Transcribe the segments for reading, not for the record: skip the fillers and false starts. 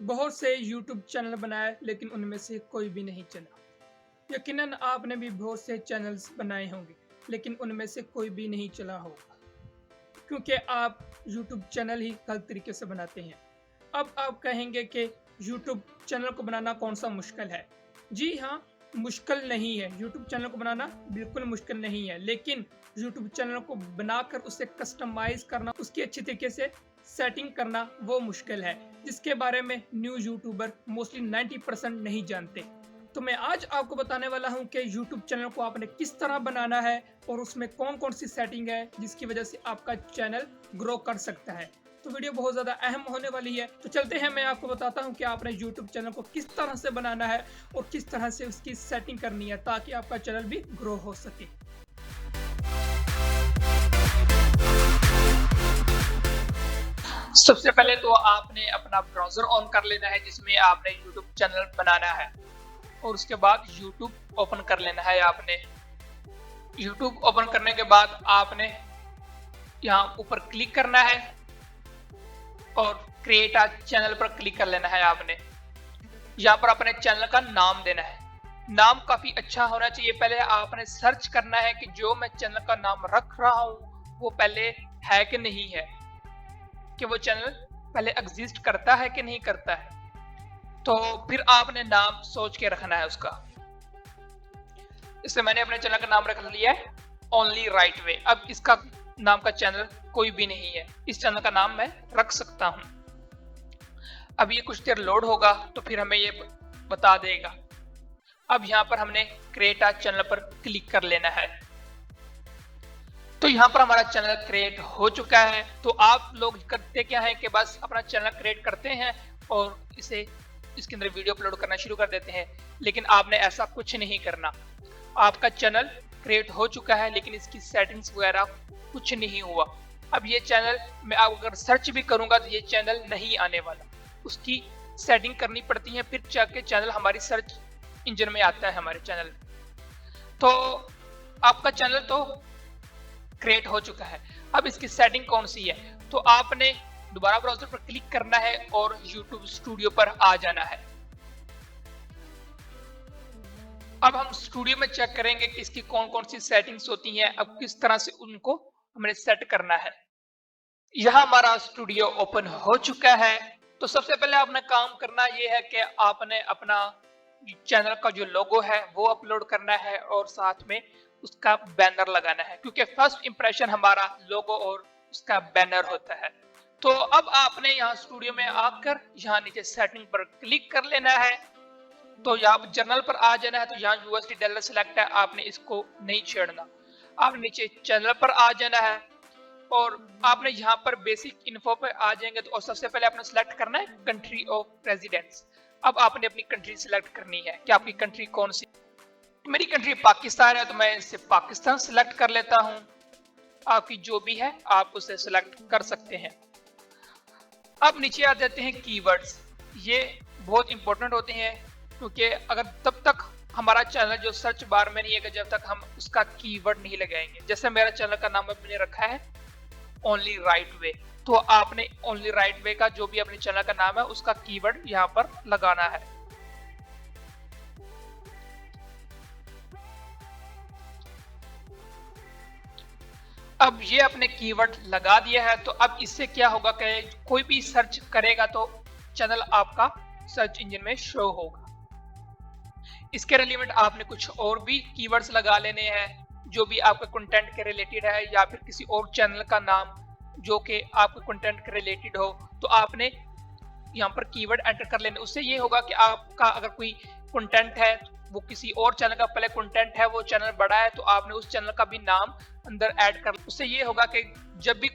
बहुत से YouTube channel बनाए लेकिन उनमें से कोई भी नहीं चला। यकीनन आपने भी बहुत से चैनल्स बनाए होंगे लेकिन उनमें से कोई भी नहीं चला होगा क्योंकि आप यूट्यूब चैनल ही गलत तरीके से बनाते हैं। अब आप कहेंगे कि यूट्यूब चैनल को बनाना कौन सा मुश्किल है। जी हाँ, मुश्किल नहीं है। यूट्यूब चैनल को बनाना बिल्कुल मुश्किल नहीं है, लेकिन यूट्यूब चैनल को बनाकर उसे कस्टमाइज करना, उसकी अच्छी तरीके से सेटिंग करना वो मुश्किल है, जिसके बारे में न्यू यूट्यूबर मोस्टली 90% नहीं जानते। तो मैं आज आपको बताने वाला हूं कि यूट्यूब चैनल को आपने किस तरह बनाना है और उसमें कौन कौन सी सेटिंग है जिसकी वजह से आपका चैनल ग्रो कर सकता है। तो वीडियो बहुत ज़्यादा अहम होने वाली है, तो चलते हैं, मैं आपको बताता हूं कि आपने यूट्यूब चैनल को किस तरह से बनाना है और किस तरह से उसकी सेटिंग करनी है ताकि आपका चैनल भी ग्रो हो सके। सबसे पहले तो आपने अपना ब्राउज़र ऑन कर लेना है जिसमें आपने यूट्यूब चैनल बनाना है और उसके बाद यूट्यूब ओपन कर लेना है। आपने यूट्यूब ओपन करने के बाद आपने यहाँ ऊपर क्लिक करना है और क्रिएट अ चैनल पर क्लिक कर लेना है। आपने यहाँ पर अपने चैनल का नाम देना है। नाम काफी अच्छा होना चाहिए। पहले आपने सर्च करना है कि जो मैं चैनल का नाम रख रहा हूँ वो पहले है कि नहीं है, कि वो चैनल पहले एग्जिस्ट करता है कि नहीं करता है। तो फिर आपने नाम सोच के रखना है उसका। इससे मैंने अपने चैनल का नाम रख लिया है ओनली राइट वे। अब इसका नाम का चैनल कोई भी नहीं है, इस चैनल का नाम मैं रख सकता हूं। अब ये कुछ देर लोड होगा तो फिर हमें ये बता देगा। अब यहाँ पर हमने क्रिएट अ चैनल पर क्लिक कर लेना है। तो यहाँ पर हमारा चैनल क्रिएट हो चुका है। तो आप लोग करते क्या है कि बस अपना चैनल क्रिएट करते हैं और इसके अंदर वीडियो अपलोड करना शुरू कर देते हैं, लेकिन आपने ऐसा कुछ नहीं करना। आपका चैनल क्रिएट हो चुका है लेकिन इसकी सेटिंग्स वगैरह कुछ नहीं हुआ। अब ये चैनल मैं अगर सर्च भी करूंगा तो ये चैनल नहीं आने वाला, उसकी सेटिंग करनी पड़ती है, फिर जाके चैनल हमारी सर्च इंजन में आता है हमारे चैनल। तो आपका चैनल तो क्रिएट हो चुका है। अब इसकी सेटिंग कौन सी है, तो आपने दोबारा ब्राउज़र पर क्लिक करना है और YouTube स्टूडियो पर आ जाना है। अब हम स्टूडियो में चेक करेंगे कि इसकी कौन कौन सी सेटिंग्स होती हैं, अब किस तरह से उनको हमने सेट करना है। यहाँ हमारा स्टूडियो ओपन हो चुका है। तो सबसे पहले आपने काम करना ये है कि आपने अपना चैनल का जो लोगो है वो अपलोड करना है और साथ में उसका बैनर लगाना है, क्योंकि फर्स्ट इंप्रेशन हमारा लोगो और उसका बैनर होता है। तो अब आपने यहाँ स्टूडियो में आकर यहाँ नीचे सेटिंग पर क्लिक कर लेना है। तो यहाँ जर्नल पर आ जाना है। तो यहाँ यूएसडी डॉलर सिलेक्ट है, आपने इसको नहीं छेड़ना। आप नीचे चैनल पर आ जाना है और आपने यहाँ पर बेसिक इन्फो पे आ जाएंगे। तो और सबसे पहले आपने सिलेक्ट करना है कंट्री ऑफ रेजिडेंस। अब आपने अपनी कंट्री सिलेक्ट करनी है कि आपकी कंट्री कौन सी। मेरी कंट्री पाकिस्तान है तो मैं इससे पाकिस्तान सिलेक्ट कर लेता हूँ। आपकी जो भी है आप उसे सिलेक्ट कर सकते हैं। अब नीचे आ जाते हैं कीवर्ड्स। ये बहुत इंपॉर्टेंट होते हैं क्योंकि अगर तब तक हमारा चैनल जो सर्च बार में नहीं है जब तक हम उसका कीवर्ड नहीं लगाएंगे। जैसे मेरा चैनल का नाम मैंने रखा है ओनली राइट वे, तो आपने ओनली राइट वे का जो भी अपने चैनल का नाम है उसका कीवर्ड यहाँ पर लगाना है। अब ये अपने कीवर्ड लगा दिया है। तो अब इससे क्या होगा कि कोई भी सर्च करेगा तो चैनल आपका सर्च इंजन में शो होगा। इसके रिलेटेड आपने कुछ और भी कीवर्ड्स लगा लेने हैं जो भी आपके कंटेंट के रिलेटेड है, या फिर किसी और चैनल का नाम जो कि आपके कंटेंट के रिलेटेड हो। तो आपने यहाँ पर कीवर्ड एंटर कर लेने। उससे ये होगा कि आपका अगर कोई कंटेंट है वो किसी और चैनल का पहले कंटेंट है, वो चैनल बड़ा है, तो आपने उस चैनल का भी नाम अंदर ऐड कर। उससे ये होगा कि जब भी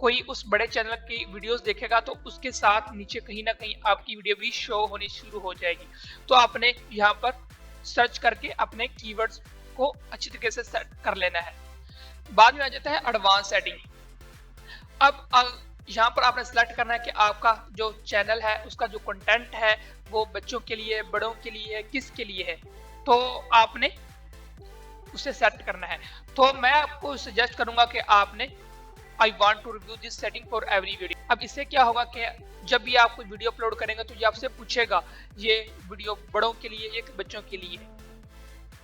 कोई उस बड़े चैनल की वीडियोस देखेगा तो उसके साथ नीचे कहीं ना कहीं आपकी वीडियो भी शो होनी शुरू हो जाएगी। तो आपने यहाँ पर सर्च करके अपने कीवर्ड्स को अच्छी तरीके से सेट कर लेना है। बाद में आ जाता है एडवांस सेटिंग। अब यहाँ पर आपने सेलेक्ट करना है कि आपका जो चैनल है उसका जो कंटेंट है वो बच्चों के लिए, बड़ों के लिए, किसके लिए है, तो आपने उसे सेट करना है। तो मैं आपको सजेस्ट करूंगा कि आपने I want to review this setting for every video. अब इससे क्या होगा कि जब भी आप कोई वीडियो अपलोड करेंगे तो ये आपसे पूछेगा ये वीडियो बड़ों के लिए या बच्चों के लिए।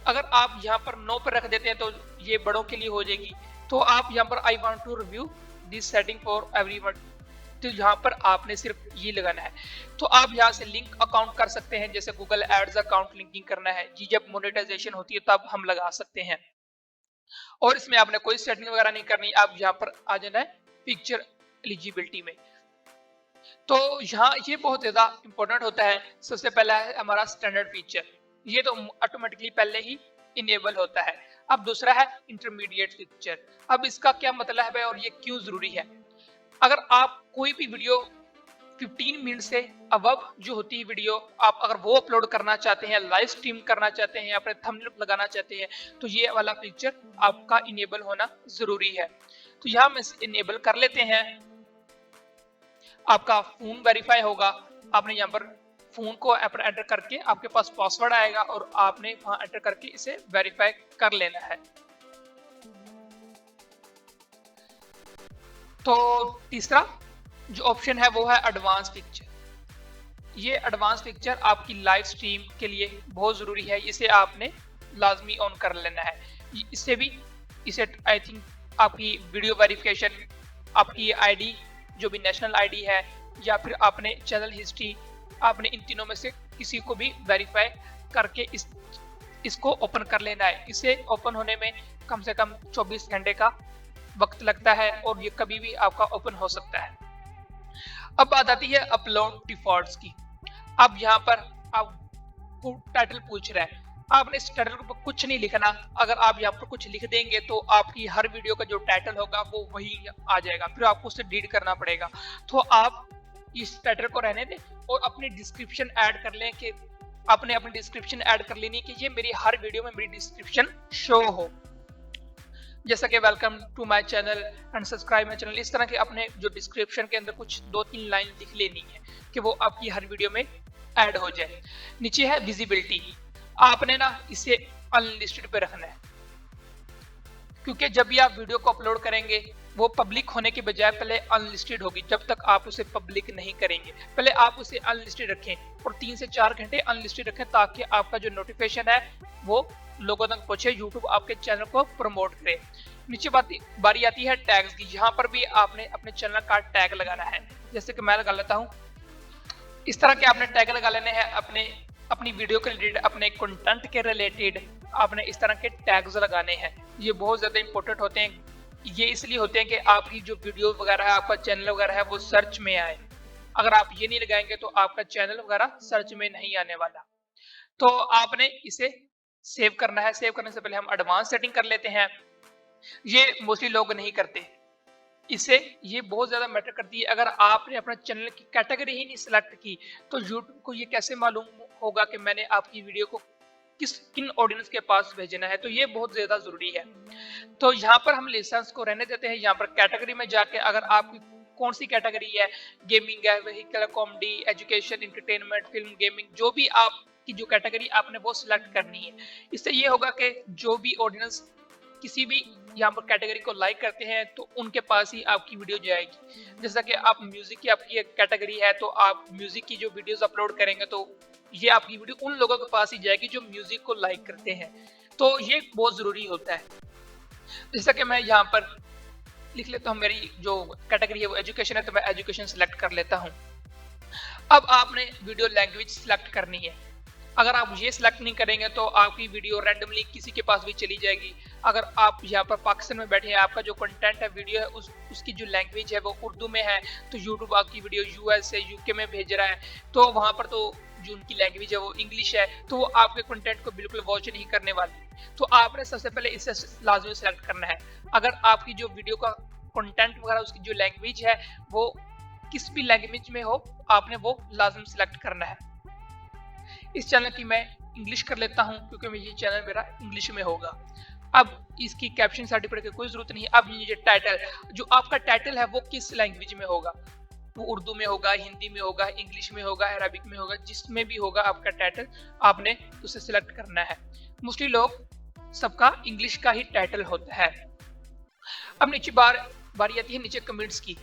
अगर आप यहाँ पर नो पर रख देते हैं तो ये बड़ों के लिए हो जाएगी। तो आप यहाँ पर I want to review this setting for everyone, तो यहाँ पर आपने सिर्फ ये लगाना है। तो आप यहाँ से लिंक अकाउंट कर सकते हैं, जैसे गूगल एड्स अकाउंट लिंकिंग करना है जी, जब मोनेटाइजेशन होती है तब हम लगा सकते हैं। और इसमें आपने कोई सेटिंग वगैरह नहीं करनी, आप यहाँ पर आ जाना है पिक्चर एलिजिबिलिटी में। तो यहाँ ये बहुत ज्यादा इंपॉर्टेंट होता है। सबसे पहला है हमारा स्टैंडर्ड फीचर, ये तो ऑटोमेटिकली पहले ही इनेबल होता है। अब दूसरा है इंटरमीडिएट फीचर। अब इसका क्या मतलब है और ये क्यों जरूरी है? अगर आप कोई भी वीडियो 15 मिनट से अबव जो होती है वीडियो, आप अगर वो अपलोड करना चाहते हैं, लाइव स्ट्रीम करना चाहते हैं, अपने थंबनेल लगाना चाहते हैं, तो ये वाला फीचर आपका इनेबल होना जरूरी है। तो यहाँ में इनेबल कर लेते हैं। आपका फोन वेरीफाई होगा, आपने यहाँ पर फोन को एंटर करके आपके पास पासवर्ड आएगा और आपने वहां एंटर करके इसे वेरीफाई कर लेना है। तो तीसरा जो ऑप्शन है वो है एडवांस पिक्चर। ये एडवांस पिक्चर आपकी लाइव स्ट्रीम के लिए बहुत जरूरी है, इसे आपने लाजमी ऑन कर लेना है। इससे भी इसे आई थिंक आपकी वीडियो वेरिफिकेशन, आपकी आईडी जो भी नेशनल आईडी है या फिर आपने चैनल हिस्ट्री, आपने इन तीनों में से किसी को भी वेरीफाई करके इसको ओपन कर लेना है। इसे ओपन होने में कम से कम 24 घंटे का वक्त लगता है और ये कभी भी आपका ओपन हो सकता है। अब बात आती है अपलोड डिफॉल्ट्स की। अब यहाँ पर आपको टाइटल पूछ रहा है, आपने इस टाइटल पर कुछ नहीं लिखना। अगर आप यहाँ पर कुछ लिख देंगे तो आपकी हर वीडियो का जो टाइटल होगा वो वही आ जाएगा, फिर आपको उसे डिलीट करना पड़ेगा। तो आप इस टाइटल को रहने दें और अपनी डिस्क्रिप्शन ऐड कर लें, कि आपने अपनी डिस्क्रिप्शन ऐड कर लेनी कि ये मेरी हर वीडियो में मेरी डिस्क्रिप्शन शो हो, जैसा कि welcome to my channel and subscribe my channel. इस तरह के अपने जो डिस्क्रिप्शन के अंदर कुछ 2-3 लाइन लिख लेनी है कि वो आपकी हर वीडियो में ऐड हो जाए। नीचे है विजिबिलिटी, आपने ना इसे अनलिस्टेड पे रखना है, क्योंकि जब भी आप वीडियो को अपलोड करेंगे वो पब्लिक होने के बजाय पहले अनलिस्टेड होगी। जब तक आप उसे पब्लिक नहीं करेंगे, पहले आप उसे अनलिस्टेड रखें और 3 से 4 घंटे अनलिस्टेड रखें, ताकि आपका जो नोटिफिकेशन है वो लोगों तक पहुंचे, यूट्यूब आपके चैनल को प्रमोट करे। नीचे बारी आती है टैग्स की। यहाँ पर भी आपने अपने चैनल का टैग लगाना है, जैसे कि मैं लगा लेता हूँ। इस तरह के आपने टैग लगा लेने हैं अपनी वीडियो के रिलेटेड, अपने कंटेंट के रिलेटेड आपने इस तरह के टैग्स लगाने हैं। ये बहुत ज्यादा इंपॉर्टेंट होते हैं। ये इसलिए होते हैं कि आपकी जो वीडियो वगैरह है, आपका चैनल वगैरह है, वो सर्च में आए। अगर आप ये नहीं लगाएंगे तो आपका चैनल वगैरह सर्च में नहीं आने वाला। तो आपने इसे सेव करना है। सेव करने से पहले हम एडवांस सेटिंग कर लेते हैं। ये मोस्टली लोग नहीं करते, इससे ये बहुत ज्यादा मैटर करती है। अगर आपने अपना चैनल की कैटेगरी ही नहीं सिलेक्ट की तो यूट्यूब को ये कैसे मालूम होगा कि मैंने आपकी वीडियो को किन ऑडियंस के पास भेजना है? तो ये बहुत ज्यादा जरूरी है। तो यहाँ पर हम लेसन्स को रहने देते हैं। यहाँ पर कैटेगरी में जाके अगर आपकी कौन सी कैटेगरी है, गेमिंग है, vehicle, comedy, education, entertainment, film, gaming, जो भी आपकी जो कैटेगरी आपने वो सिलेक्ट करनी है। इससे ये होगा कि जो भी ऑडियंस किसी भी यहाँ पर कैटेगरी को लाइक करते हैं तो उनके पास ही आपकी वीडियो जाएगी। जैसा कि आप म्यूजिक की आपकी कैटेगरी है तो आप म्यूजिक की जो वीडियोस अपलोड करेंगे तो ये आपकी वीडियो उन लोगों के पास ही जाएगी जो म्यूजिक को लाइक करते हैं। तो ये बहुत जरूरी होता है। जैसा कि मैं यहाँ पर लिख लेता हूँ, मेरी जो कैटेगरी है वो एजुकेशन है, तो मैं एजुकेशन सिलेक्ट कर लेता हूँ। अब आपने वीडियो लैंग्वेज सिलेक्ट करनी है। अगर आप ये सिलेक्ट नहीं करेंगे तो आपकी वीडियो रैंडमली किसी के पास भी चली जाएगी। अगर आप यहाँ पर पाकिस्तान में बैठे हैं, आपका जो कंटेंट है, वीडियो है, उसकी जो लैंग्वेज है वो उर्दू में है, तो यूट्यूब आपकी वीडियो यूएस से यूके में भेज रहा है, तो वहां पर तो जो उनकी लैंग्वेज है वो इंग्लिश है, तो वो आपके कंटेंट को बिल्कुल वॉच नहीं करने वाली। तो आपने सबसे पहले इसे लाजमी सेलेक्ट करना है। अगर आपकी जो वीडियो का कंटेंट वगैरह उसकी जो लैंग्वेज है वो किस भी लैंग्वेज में हो, आपने वो लाजमी सिलेक्ट करना है। इस चैनल की मैं इंग्लिश कर लेता हूं क्योंकि ये चैनल मेरा इंग्लिश में होगा। अब इसकी कैप्शन सर्टिफिकेट की कोई जरूरत नहीं है। अब ये टाइटल, जो आपका टाइटल है वो किस लैंग्वेज में होगा, वो उर्दू में होगा, हिंदी में होगा, इंग्लिश में होगा, अरबिक में होगा, जिसमें भी होगा आपका टाइटल आपने उसे सिलेक्ट करना है। मोस्टली लोग सबका इंग्लिश का ही टाइटल होता है। अब नीचे बारी आती है नीचे कमेंट्स की।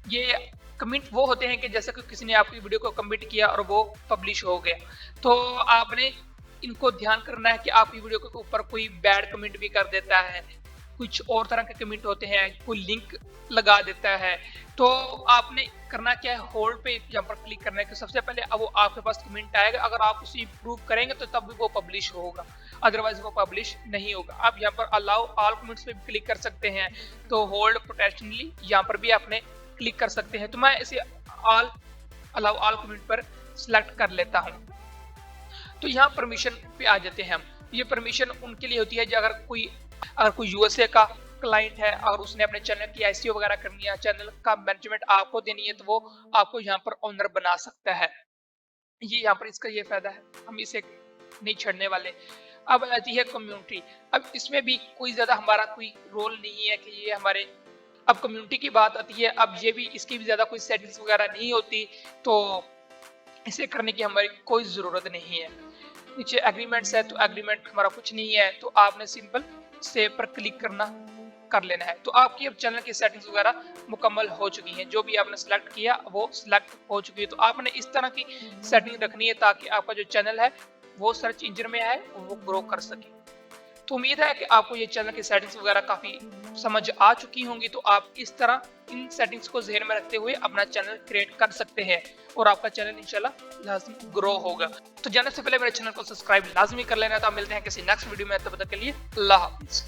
ये कमेंट वो होते हैं कि जैसे कि किसी ने आपकी वीडियो को कमेंट किया और वो पब्लिश हो गया, तो आपने इनको ध्यान करना है कि आपकी वीडियो के ऊपर कोई बैड कमेंट भी कर देता है, कुछ और तरह के कमेंट होते हैं, कोई लिंक लगा देता है, तो आपने करना क्या है, होल्ड पे यहाँ पर क्लिक करना है कि सबसे पहले अब वो आपके पास कमेंट आएगा, अगर आप उसे इम्प्रूव करेंगे तो तब भी वो पब्लिश होगा, अदरवाइज वो पब्लिश नहीं होगा। आप यहाँ पर अलाउ ऑल कमेंट्स पे भी क्लिक कर सकते हैं, तो होल्ड प्रोटेक्शनली यहाँ पर भी आपने क्लिक कर सकते हैं। तो मैं इसे ऑल अलाउ ऑल कमेंट पर सिलेक्ट कर लेता हूँ। तो यहाँ परमिशन पे आ जाते हैं हम। ये परमिशन उनके लिए होती है जो अगर कोई यूएसए का क्लाइंट है और उसने अपने चैनल की एसईओ वगैरह करनी है, चैनल का मैनेजमेंट आपको देनी है, तो वो आपको यहाँ पर ओनर बना सकता है। ये यहाँ पर इसका ये फायदा है, हम इसे नहीं छोड़ने वाले। अब आती है कम्युनिटी। अब इसमें भी कोई ज्यादा हमारा कोई रोल नहीं है कि ये हमारे, अब कम्युनिटी की बात आती है, अब ये भी इसकी भी ज्यादा कोई सेटिंग्स वगैरह नहीं होती, तो इसे करने की हमारी कोई जरूरत नहीं है। नीचे एग्रीमेंट्स है, तो एग्रीमेंट हमारा कुछ नहीं है, तो आपने सिंपल सेव पर क्लिक कर लेना है। तो आपकी अब चैनल की सेटिंग्स वगैरह मुकम्मल हो चुकी हैं, जो भी आपने सिलेक्ट किया वो सिलेक्ट हो चुकी है। तो आपने इस तरह की सेटिंग रखनी है ताकि आपका जो चैनल है वो सर्च इंजन में आए और वो ग्रो कर सके। तो उम्मीद है कि आपको ये चैनल की सेटिंग्स वगैरह काफी समझ आ चुकी होंगी। तो आप इस तरह इन सेटिंग्स को ध्यान में रखते हुए अपना चैनल क्रिएट कर सकते हैं और आपका चैनल इंशाल्लाह लाजमी ग्रो होगा। तो जाने से पहले मेरे चैनल को सब्सक्राइब लाजमी कर लेना। तो मिलते हैं किसी नेक्स्ट वीडियो में, तब तक के लिए अल्लाह हाफिज।